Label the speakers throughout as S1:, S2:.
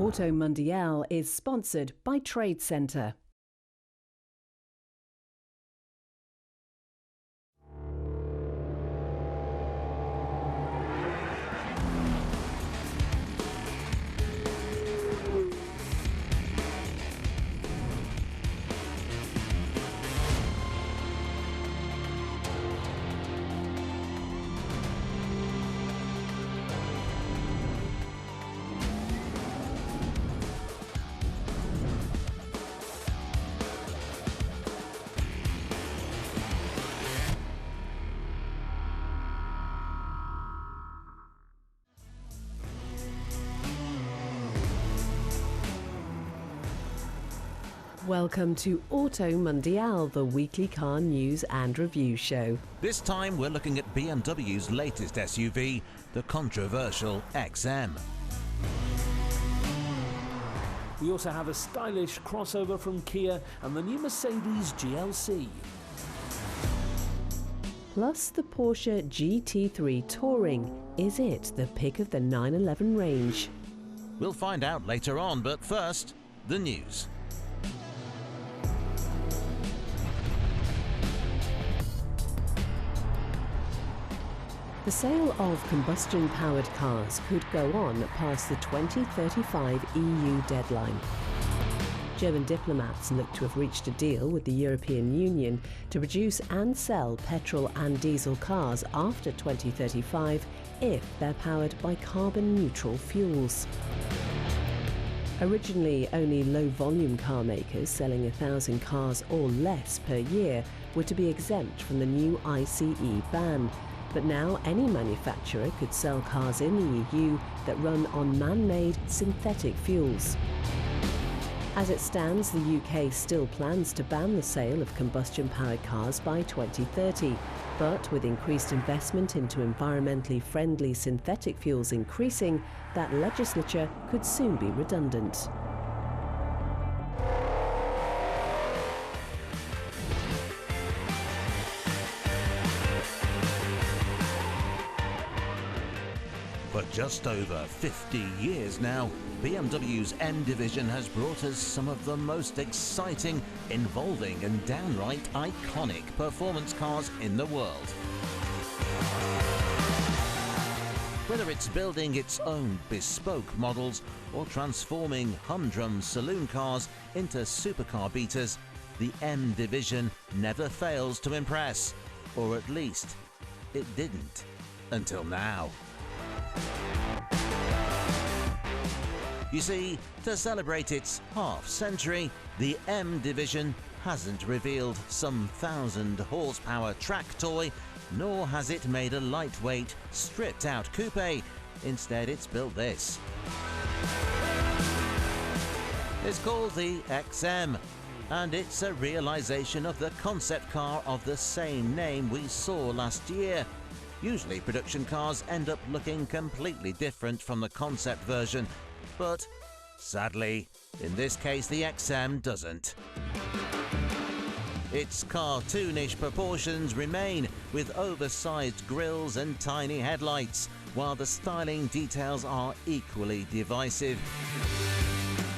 S1: Auto Mundial is sponsored by Trade Centre. Welcome to Auto Mundial, the weekly car news and review show.
S2: This time we're looking at BMW's latest SUV, the controversial XM.
S3: We also have a stylish crossover from Kia and the new Mercedes GLC.
S1: Plus the Porsche GT3 Touring. Is it the pick of the 911 range?
S2: We'll find out later on, but first, the news.
S1: The sale of combustion-powered cars could go on past the 2035 EU deadline. German diplomats look to have reached a deal with the European Union to produce and sell petrol and diesel cars after 2035 if they're powered by carbon-neutral fuels. Originally, only low-volume car makers selling 1,000 cars or less per year were to be exempt from the new ICE ban. But now any manufacturer could sell cars in the EU that run on man-made synthetic fuels. As it stands, the UK still plans to ban the sale of combustion-powered cars by 2030, but with increased investment into environmentally friendly synthetic fuels increasing, that legislature could soon be redundant.
S2: For just over 50 years now, BMW's M division has brought us some of the most exciting, involving and downright iconic performance cars in the world. Whether it's building its own bespoke models or transforming humdrum saloon cars into supercar beaters, the M division never fails to impress. Or at least, it didn't until now. You see, to celebrate its half-century, the M division hasn't revealed some 1,000 horsepower track toy, nor has it made a lightweight, stripped-out coupe. Instead, it's built this. It's called the XM, and it's a realization of the concept car of the same name we saw last year. Usually production cars end up looking completely different from the concept version, but sadly, in this case the XM doesn't. Its cartoonish proportions remain, with oversized grills and tiny headlights, while the styling details are equally divisive.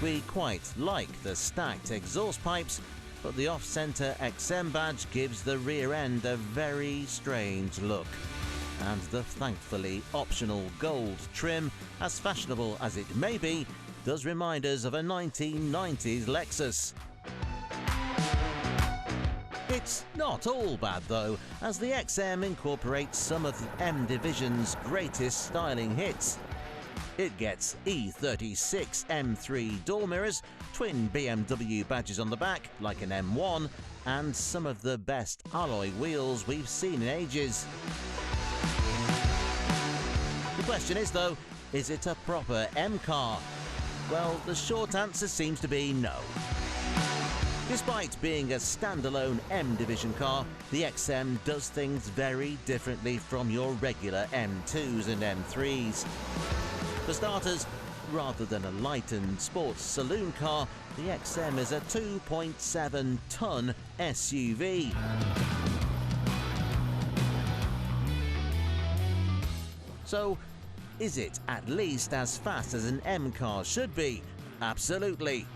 S2: We quite like the stacked exhaust pipes, but the off-centre XM badge gives the rear end a very strange look. And the thankfully optional gold trim, as fashionable as it may be, does remind us of a 1990s Lexus. It's not all bad though, as the XM incorporates some of the M division's greatest styling hits. It gets E36 M3 door mirrors, twin BMW badges on the back like an M1, and some of the best alloy wheels we've seen in ages. The question is though, is it a proper M car? Well, the short answer seems to be no. Despite being a standalone M division car, the XM does things very differently from your regular M2s and M3s. For starters, rather than a light and sports saloon car, the XM is a 2.7-ton SUV. So, Is it at least as fast as an M car should be? Absolutely.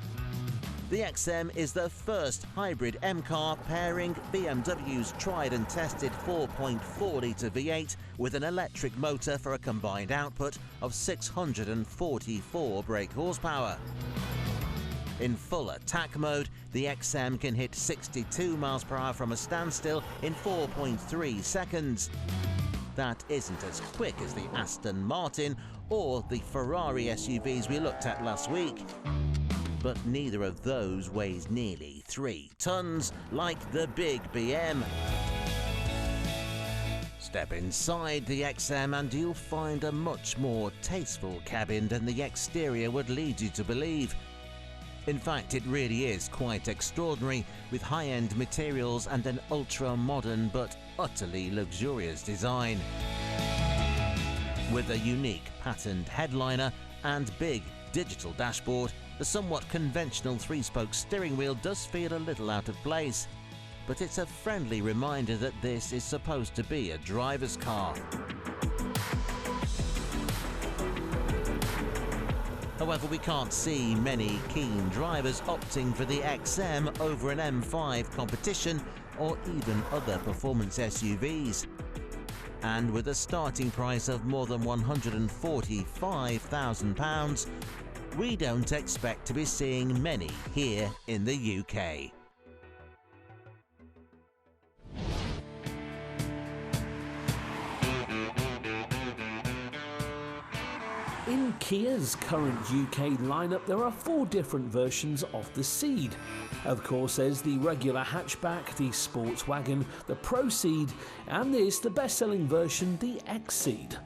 S2: The XM is the first hybrid M car pairing BMW's tried and tested 4.4-litre V8 with an electric motor for a combined output of 644 brake horsepower. In full attack mode, the XM can hit 62 miles per hour from a standstill in 4.3 seconds. That isn't as quick as the Aston Martin or the Ferrari SUVs we looked at last week. But neither of those weighs nearly 3 tons like the big BM. Step inside the XM and you'll find a much more tasteful cabin than the exterior would lead you to believe. In fact, it really is quite extraordinary, with high-end materials and an ultra-modern but utterly luxurious design. With a unique patterned headliner and big digital dashboard, the somewhat conventional 3-spoke steering wheel does feel a little out of place. But it's a friendly reminder that this is supposed to be a driver's car. However, we can't see many keen drivers opting for the XM over an M5 competition or even other performance SUVs. And with a starting price of more than £145,000, we don't expect to be seeing many here in the UK.
S3: In Kia's current UK lineup, there are 4 different versions of the Ceed. Of course, there's the regular hatchback, the sports wagon, the Pro Ceed, and this, the best-selling version, the X-Ceed.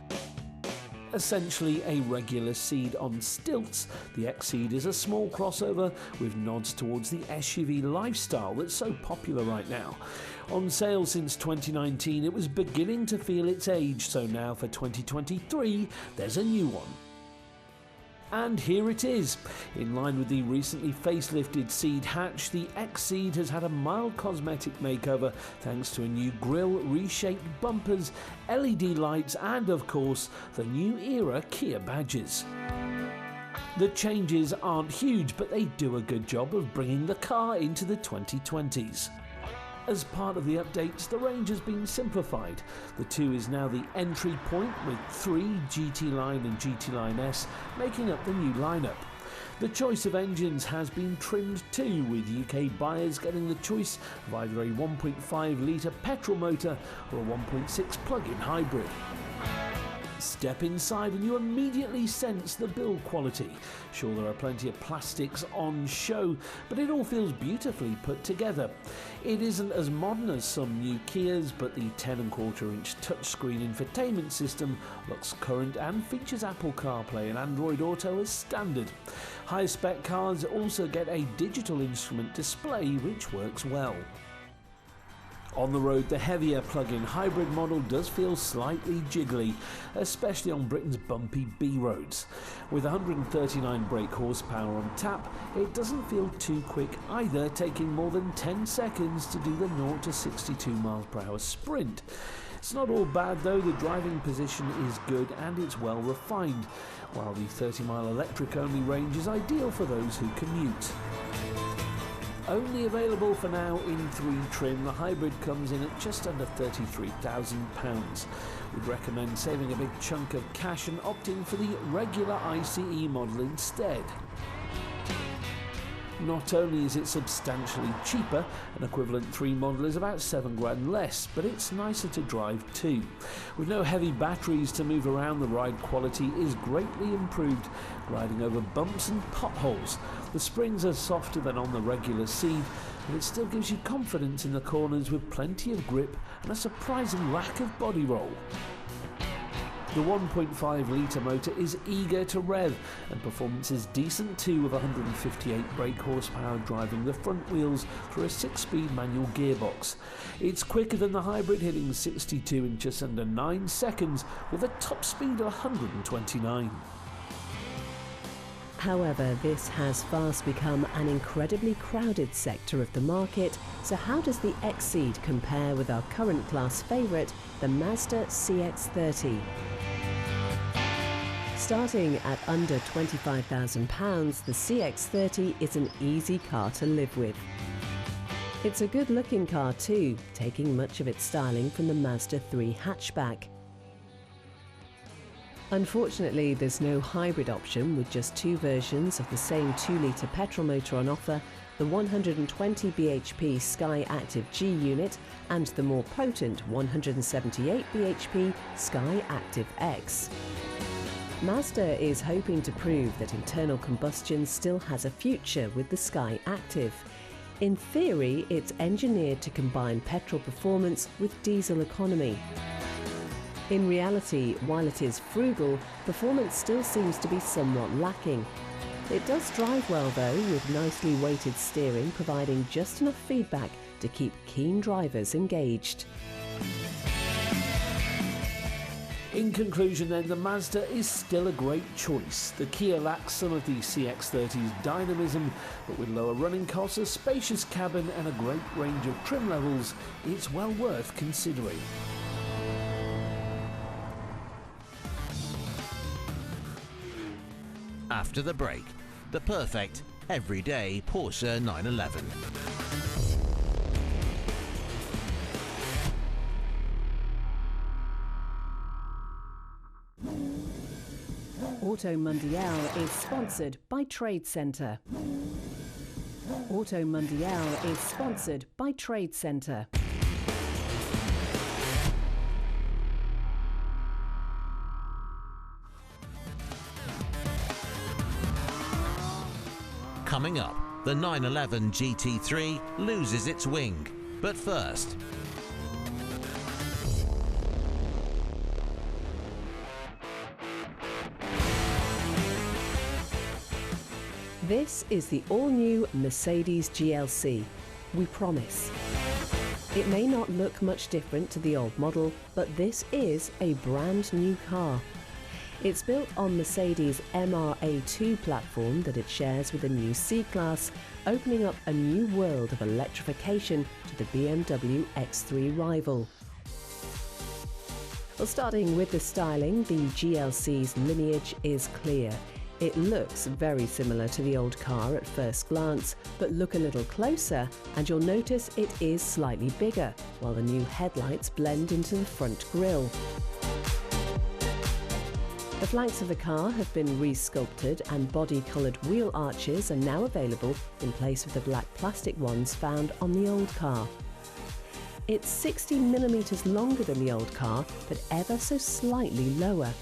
S3: Essentially a regular Ceed on stilts, the X-Ceed is a small crossover with nods towards the SUV lifestyle that's so popular right now. On sale since 2019, it was beginning to feel its age, so now for 2023, there's a new one. And here it is. In line with the recently facelifted Ceed hatch, the X-Ceed has had a mild cosmetic makeover thanks to a new grille, reshaped bumpers, LED lights and, of course, the new era Kia badges. The changes aren't huge, but they do a good job of bringing the car into the 2020s. As part of the updates, the range has been simplified. The 2 is now the entry point, with 3 GT Line and GT Line S making up the new lineup. The choice of engines has been trimmed too, with UK buyers getting the choice of either a 1.5-litre petrol motor or a 1.6 plug-in hybrid. Step inside and you immediately sense the build quality. Sure, there are plenty of plastics on show, but it all feels beautifully put together. It isn't as modern as some new Kias, but the 10.25-inch touchscreen infotainment system looks current and features Apple CarPlay and Android Auto as standard. High-spec cars also get a digital instrument display which works well. On the road, the heavier plug-in hybrid model does feel slightly jiggly, especially on Britain's bumpy B roads. With 139 brake horsepower on tap, it doesn't feel too quick either, taking more than 10 seconds to do the 0 to 62 miles per hour sprint. It's not all bad though, the driving position is good and it's well refined, while the 30-mile electric-only range is ideal for those who commute. Only available for now in 3 trim, the hybrid comes in at just under £33,000. We'd recommend saving a big chunk of cash and opting for the regular ICE model instead. Not only is it substantially cheaper, an equivalent 3 model is about £7,000 less, but it's nicer to drive too. With no heavy batteries to move around, the ride quality is greatly improved, gliding over bumps and potholes. The springs are softer than on the regular Ceed, but it still gives you confidence in the corners with plenty of grip and a surprising lack of body roll. The 1.5-litre motor is eager to rev, and performance is decent too, with 158 brake horsepower driving the front wheels through a 6-speed manual gearbox. It's quicker than the hybrid, hitting 62 in just under 9 seconds, with a top speed of 129.
S1: However, this has fast become an incredibly crowded sector of the market, so how does the X-Ceed compare with our current class favourite, the Mazda CX-30? Starting at under £25,000, the CX-30 is an easy car to live with. It's a good-looking car too, taking much of its styling from the Mazda 3 hatchback. Unfortunately, there's no hybrid option, with just two versions of the same 2-litre petrol motor on offer, the 120 bhp Sky Active G unit and the more potent 178 bhp Sky Active X. Mazda is hoping to prove that internal combustion still has a future with the Sky Active. In theory, it's engineered to combine petrol performance with diesel economy. In reality, while it is frugal, performance still seems to be somewhat lacking. It does drive well though, with nicely weighted steering providing just enough feedback to keep keen drivers engaged.
S3: In conclusion then, the Mazda is still a great choice. The Kia lacks some of the CX-30's dynamism, but with lower running costs, a spacious cabin and a great range of trim levels, it's well worth considering.
S2: After the break, the perfect everyday Porsche 911.
S1: Auto Mundial is sponsored by Trade Centre. Auto Mundial is sponsored by Trade Centre.
S2: Coming up, the 911 GT3 loses its wing. But first,
S1: this is the all-new Mercedes GLC. We promise. It may not look much different to the old model, but this is a brand new car. It's built on Mercedes' MRA2 platform that it shares with the new C-Class, opening up a new world of electrification to the BMW X3 rival. Well, starting with the styling, the GLC's lineage is clear. It looks very similar to the old car at first glance, but look a little closer and you'll notice it is slightly bigger, while the new headlights blend into the front grille. The flanks of the car have been re-sculpted and body-coloured wheel arches are now available in place of the black plastic ones found on the old car. It's 60mm longer than the old car, but ever so slightly lower.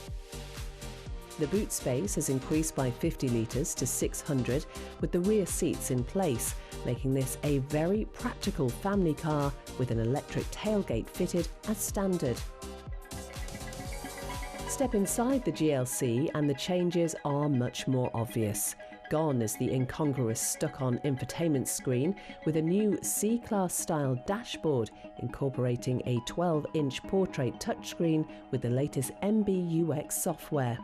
S1: The boot space has increased by 50 litres to 600 with the rear seats in place, making this a very practical family car with an electric tailgate fitted as standard. Step inside the GLC and the changes are much more obvious. Gone is the incongruous stuck-on infotainment screen with a new C-Class style dashboard incorporating a 12-inch portrait touchscreen with the latest MBUX software.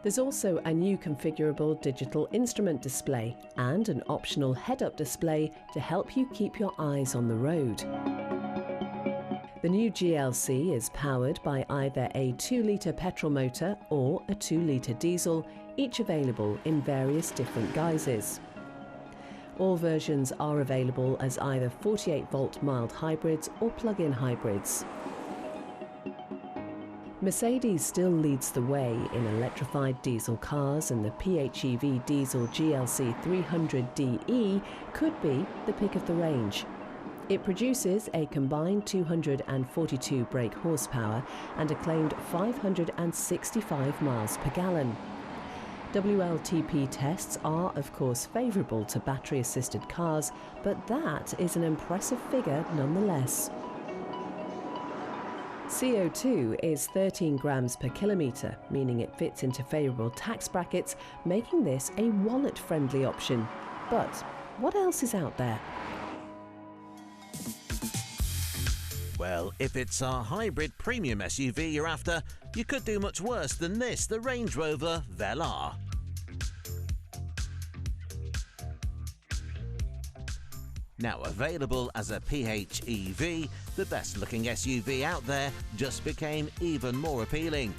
S1: There's also a new configurable digital instrument display and an optional head-up display to help you keep your eyes on the road. The new GLC is powered by either a 2-litre petrol motor or a 2-litre diesel, each available in various different guises. All versions are available as either 48-volt mild hybrids or plug-in hybrids. Mercedes still leads the way in electrified diesel cars, and the PHEV diesel GLC 300DE could be the pick of the range. It produces a combined 242 brake horsepower and a claimed 565 miles per gallon. WLTP tests are of course favourable to battery-assisted cars, but that is an impressive figure nonetheless. CO2 is 13 grams per kilometre, meaning it fits into favourable tax brackets, making this a wallet-friendly option. But what else is out there?
S2: Well, if it's a hybrid premium SUV you're after, you could do much worse than this, the Range Rover Velar. Now available as a PHEV, the best looking SUV out there just became even more appealing.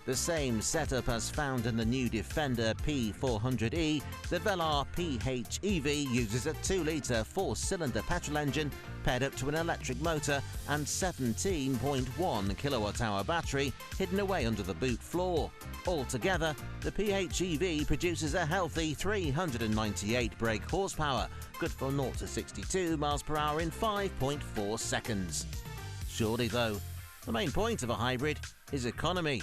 S2: The same setup as found in the new Defender P400e, the Velar PHEV uses a 2-litre 4-cylinder petrol engine paired up to an electric motor and 17.1 kilowatt-hour battery hidden away under the boot floor. Altogether, the PHEV produces a healthy 398 brake horsepower, good for 0 to 62 miles per hour in 5.4 seconds. Surely though, the main point of a hybrid is economy.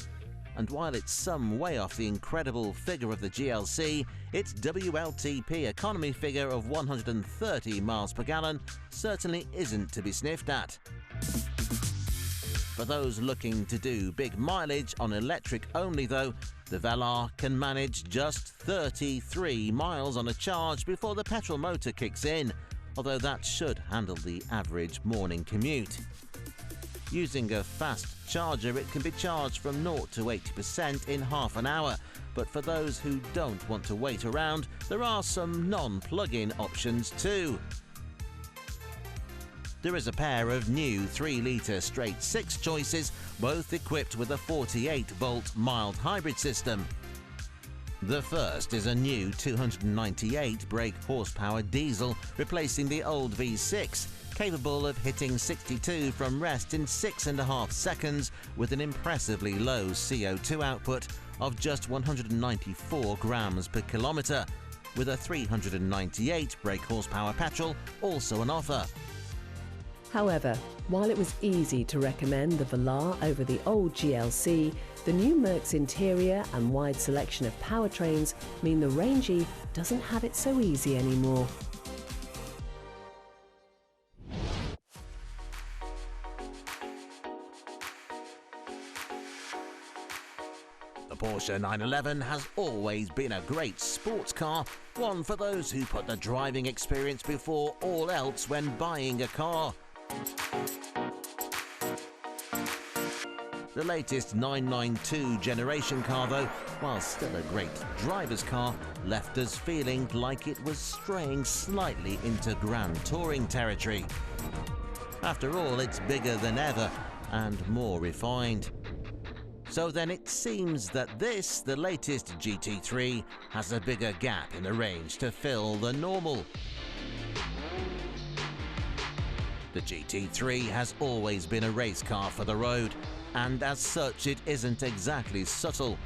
S2: And while it's some way off the incredible figure of the GLC, its WLTP economy figure of 130 miles per gallon certainly isn't to be sniffed at. For those looking to do big mileage on electric only though, the Velar can manage just 33 miles on a charge before the petrol motor kicks in, although that should handle the average morning commute. Using a fast charger, it can be charged from 0 to 80% in half an hour, but for those who don't want to wait around, there are some non-plug-in options too. There is a pair of new 3-litre straight-six choices, both equipped with a 48-volt mild hybrid system. The first is a new 298 brake horsepower diesel, replacing the old V6, capable of hitting 62 from rest in 6.5 seconds with an impressively low CO2 output of just 194 grams per kilometre, with a 398 brake horsepower petrol also on offer.
S1: However, while it was easy to recommend the Velar over the old GLC, the new Merc's interior and wide selection of powertrains mean the Rangy doesn't have it so easy anymore.
S2: The Porsche 911 has always been a great sports car, one for those who put the driving experience before all else when buying a car. The latest 992 generation car though, while still a great driver's car, left us feeling like it was straying slightly into Grand Touring territory. After all, it's bigger than ever and more refined. So then it seems that this, the latest GT3, has a bigger gap in the range to fill than normal. The GT3 has always been a race car for the road, and as such it isn't exactly subtle.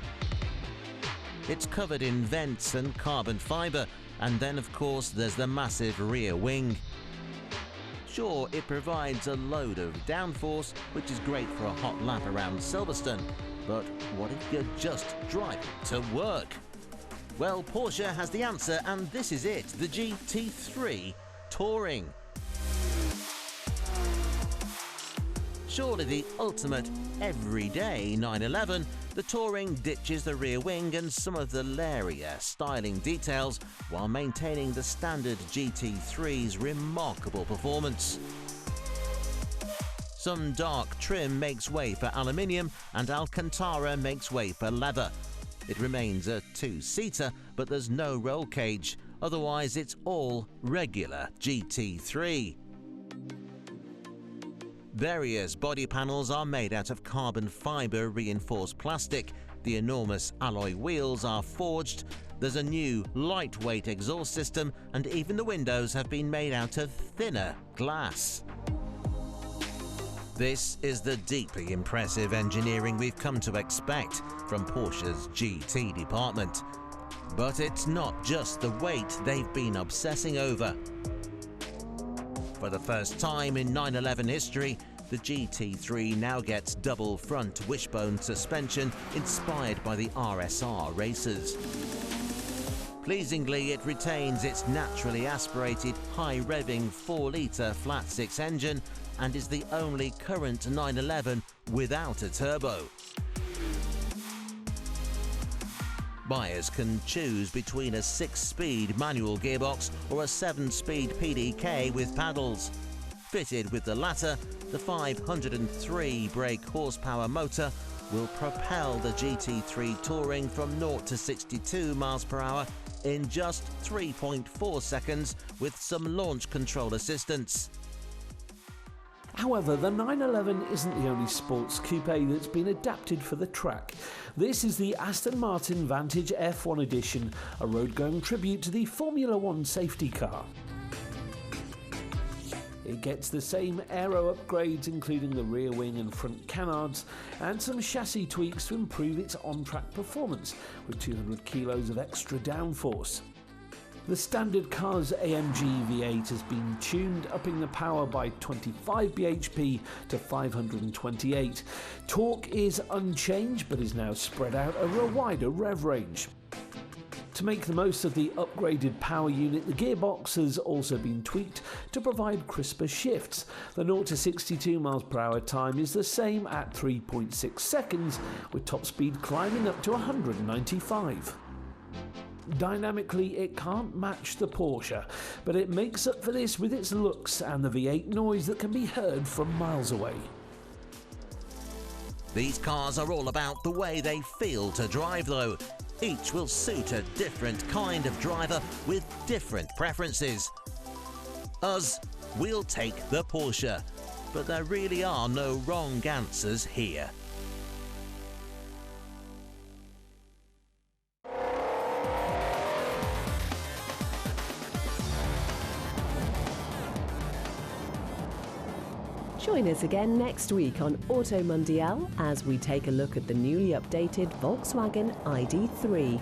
S2: It's covered in vents and carbon fibre, and then of course there's the massive rear wing. Sure, it provides a load of downforce, which is great for a hot lap around Silverstone, but what if you're just driving to work? Well, Porsche has the answer, and this is it, the GT3 Touring. Surely the ultimate everyday 911, the Touring ditches the rear wing and some of the leirier styling details while maintaining the standard GT3's remarkable performance. Some dark trim makes way for aluminium and Alcantara makes way for leather. It remains a 2-seater, but there's no roll cage, otherwise it's all regular GT3. Various body panels are made out of carbon fibre reinforced plastic, the enormous alloy wheels are forged, there's a new lightweight exhaust system, and even the windows have been made out of thinner glass. This is the deeply impressive engineering we've come to expect from Porsche's GT department. But it's not just the weight they've been obsessing over. For the first time in 911 history, the GT3 now gets double front wishbone suspension inspired by the RSR racers. Pleasingly, it retains its naturally aspirated, high-revving 4-litre flat-six engine and is the only current 911 without a turbo. Buyers can choose between a 6-speed manual gearbox or a 7-speed PDK with paddles. Fitted with the latter, the 503 brake horsepower motor will propel the GT3 Touring from 0 to 62 miles per hour in just 3.4 seconds with some launch control assistance.
S3: However, the 911 isn't the only sports coupe that's been adapted for the track. This is the Aston Martin Vantage F1 Edition, a road-going tribute to the Formula One safety car. It gets the same aero upgrades, including the rear wing and front canards, and some chassis tweaks to improve its on-track performance, with 200 kilos of extra downforce. The standard car's AMG V8 has been tuned, upping the power by 25 bhp to 528. Torque is unchanged, but is now spread out over a wider rev range. To make the most of the upgraded power unit, the gearbox has also been tweaked to provide crisper shifts. The 0 to 62 mph time is the same at 3.6 seconds, with top speed climbing up to 195. Dynamically, it can't match the Porsche, but it makes up for this with its looks and the V8 noise that can be heard from miles away.
S2: These cars are all about the way they feel to drive though. Each will suit a different kind of driver with different preferences. Us, we'll take the Porsche, but there really are no wrong answers here.
S1: Join us again next week on Auto Mundial as we take a look at the newly updated Volkswagen ID.3.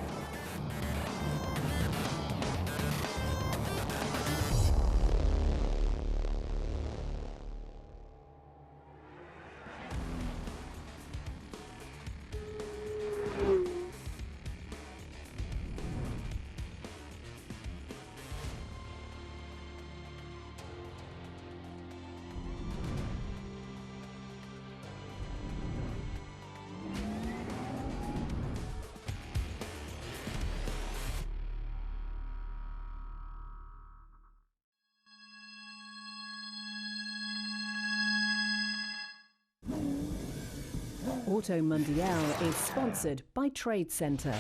S1: Auto Mundial is sponsored by Trade Centre.